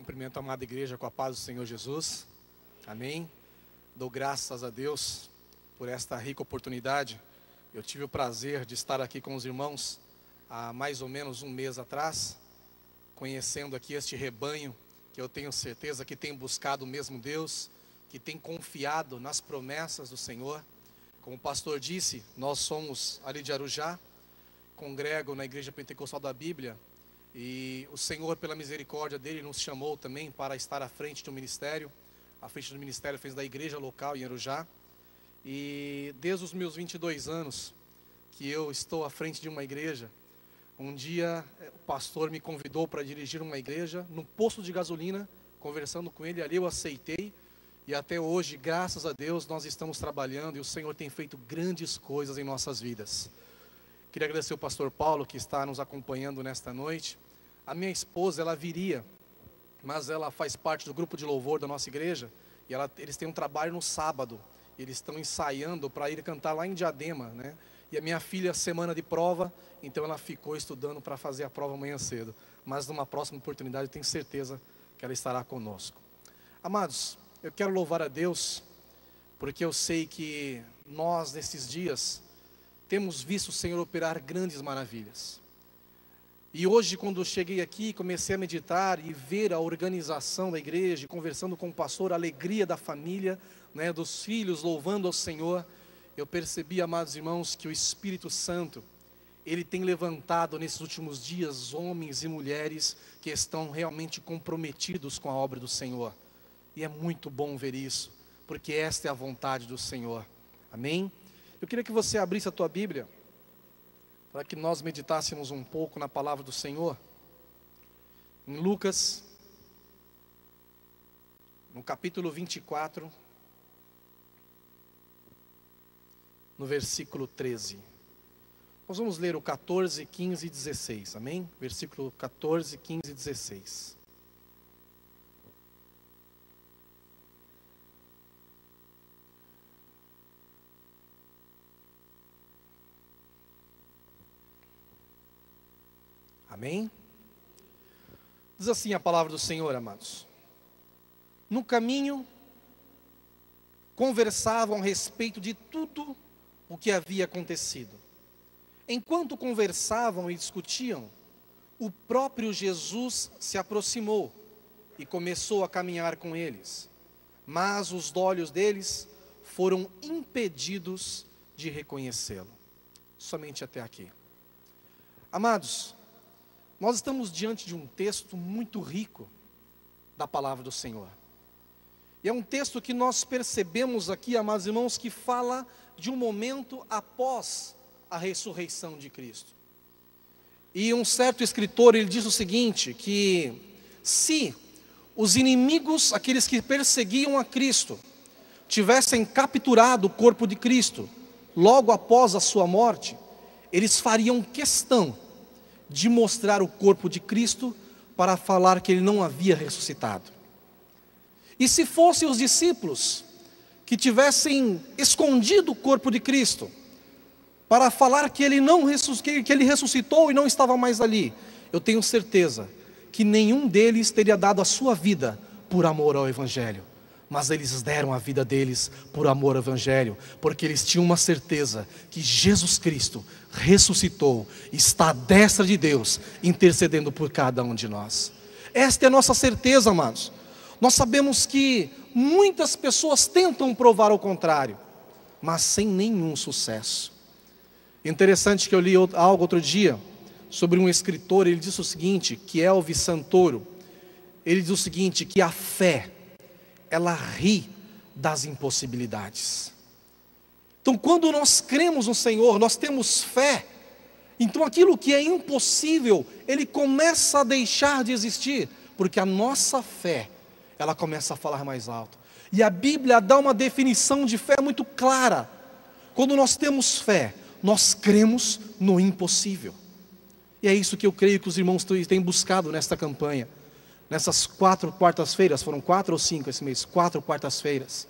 Cumprimento a amada igreja com a paz do Senhor Jesus. Amém. Dou graças a Deus por esta rica oportunidade. Eu tive o prazer de estar aqui com os irmãos há mais ou menos um mês atrás, conhecendo aqui este rebanho, que eu tenho certeza que tem buscado o mesmo Deus, que tem confiado nas promessas do Senhor. Como o pastor disse, nós somos ali de Arujá, congrego na Igreja Pentecostal da Bíblia, e o Senhor, pela misericórdia dele, nos chamou também para estar à frente do ministério. À frente do ministério fez da igreja local em Arujá. E desde os meus 22 anos que eu estou à frente de uma igreja, um dia o pastor me convidou para dirigir uma igreja no posto de gasolina. Conversando com ele ali eu aceitei, e até hoje, graças a Deus, nós estamos trabalhando e o Senhor tem feito grandes coisas em nossas vidas. Queria agradecer o pastor Paulo, que está nos acompanhando nesta noite. A minha esposa, ela viria, mas ela faz parte do grupo de louvor da nossa igreja, e eles têm um trabalho no sábado, eles estão ensaiando para ir cantar lá em Diadema, né? E a minha filha, semana de prova, então ela ficou estudando para fazer a prova amanhã cedo, mas numa próxima oportunidade eu tenho certeza que ela estará conosco. Amados, eu quero louvar a Deus, porque eu sei que nós, nesses dias, temos visto o Senhor operar grandes maravilhas. E hoje, quando eu cheguei aqui, comecei a meditar e ver a organização da igreja, conversando com o pastor, a alegria da família, né, dos filhos louvando ao Senhor, eu percebi, amados irmãos, que o Espírito Santo, ele tem levantado nesses últimos dias homens e mulheres que estão realmente comprometidos com a obra do Senhor. E é muito bom ver isso, porque esta é a vontade do Senhor. Amém? Eu queria que você abrisse a tua Bíblia, para que nós meditássemos um pouco na palavra do Senhor, em Lucas, no capítulo 24, no versículo 13. Nós vamos ler o 14, 15 e 16, amém? Versículo 14, 15 e 16. Amém? Diz assim a palavra do Senhor, amados. No caminho, conversavam a respeito de tudo o que havia acontecido. Enquanto conversavam e discutiam, o próprio Jesus se aproximou e começou a caminhar com eles. Mas os olhos deles foram impedidos de reconhecê-lo. Somente até aqui. Amados, nós estamos diante de um texto muito rico da palavra do Senhor. E é um texto que nós percebemos aqui, amados irmãos, que fala de um momento após a ressurreição de Cristo. E um certo escritor, ele diz o seguinte, que se os inimigos, aqueles que perseguiam a Cristo, tivessem capturado o corpo de Cristo, logo após a sua morte, eles fariam questão de mostrar o corpo de Cristo para falar que ele não havia ressuscitado. E se fossem os discípulos que tivessem escondido o corpo de Cristo para falar que ele ressuscitou e não estava mais ali, eu tenho certeza que nenhum deles teria dado a sua vida por amor ao Evangelho. Mas eles deram a vida deles por amor ao Evangelho, porque eles tinham uma certeza que Jesus Cristo ressuscitou, está à destra de Deus, intercedendo por cada um de nós. Esta é a nossa certeza, amados. Nós sabemos que muitas pessoas tentam provar o contrário, mas sem nenhum sucesso. Interessante que eu li algo outro dia, sobre um escritor, ele disse o seguinte, que é Elvis Santoro. Ele diz o seguinte, que a fé, ela ri das impossibilidades. Então, quando nós cremos no Senhor, nós temos fé, então aquilo que é impossível, ele começa a deixar de existir, porque a nossa fé, ela começa a falar mais alto. E a Bíblia dá uma definição de fé muito clara. Quando nós temos fé, nós cremos no impossível. E é isso que eu creio que os irmãos têm buscado nesta campanha. Nessas 4 quartas-feiras, foram 4 ou 5 esse mês? 4 quartas-feiras.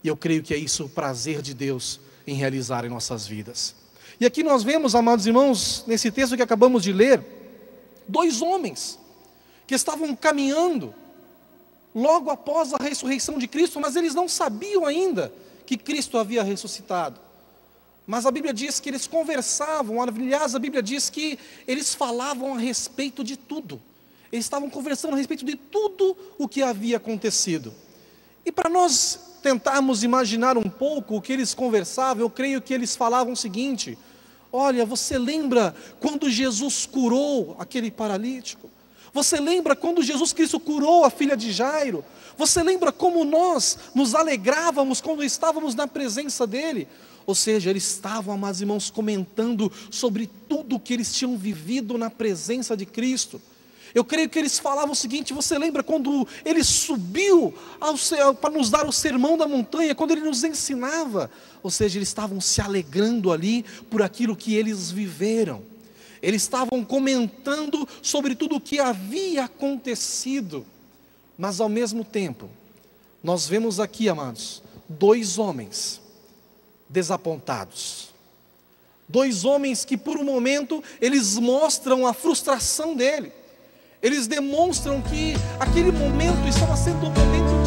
E eu creio que é isso o prazer de Deus em realizar em nossas vidas. E aqui nós vemos, amados irmãos, nesse texto que acabamos de ler, 2 homens que estavam caminhando logo após a ressurreição de Cristo, mas eles não sabiam ainda que Cristo havia ressuscitado. Mas a Bíblia diz que eles conversavam, aliás, a Bíblia diz que eles falavam a respeito de tudo. Eles estavam conversando a respeito de tudo o que havia acontecido. E para nós tentarmos imaginar um pouco o que eles conversavam, eu creio que eles falavam o seguinte: olha, você lembra quando Jesus curou aquele paralítico? Você lembra quando Jesus Cristo curou a filha de Jairo? Você lembra como nós nos alegrávamos quando estávamos na presença dele? Ou seja, eles estavam, amados irmãos, comentando sobre tudo o que eles tinham vivido na presença de Cristo. Eu creio que eles falavam o seguinte: você lembra quando ele subiu para nos dar o sermão da montanha, quando ele nos ensinava? Ou seja, eles estavam se alegrando ali por aquilo que eles viveram. Eles estavam comentando sobre tudo o que havia acontecido. Mas ao mesmo tempo, nós vemos aqui, amados, dois homens desapontados. Dois homens que por um momento eles mostram a frustração dele. Eles demonstram que aquele momento estava sendo um momento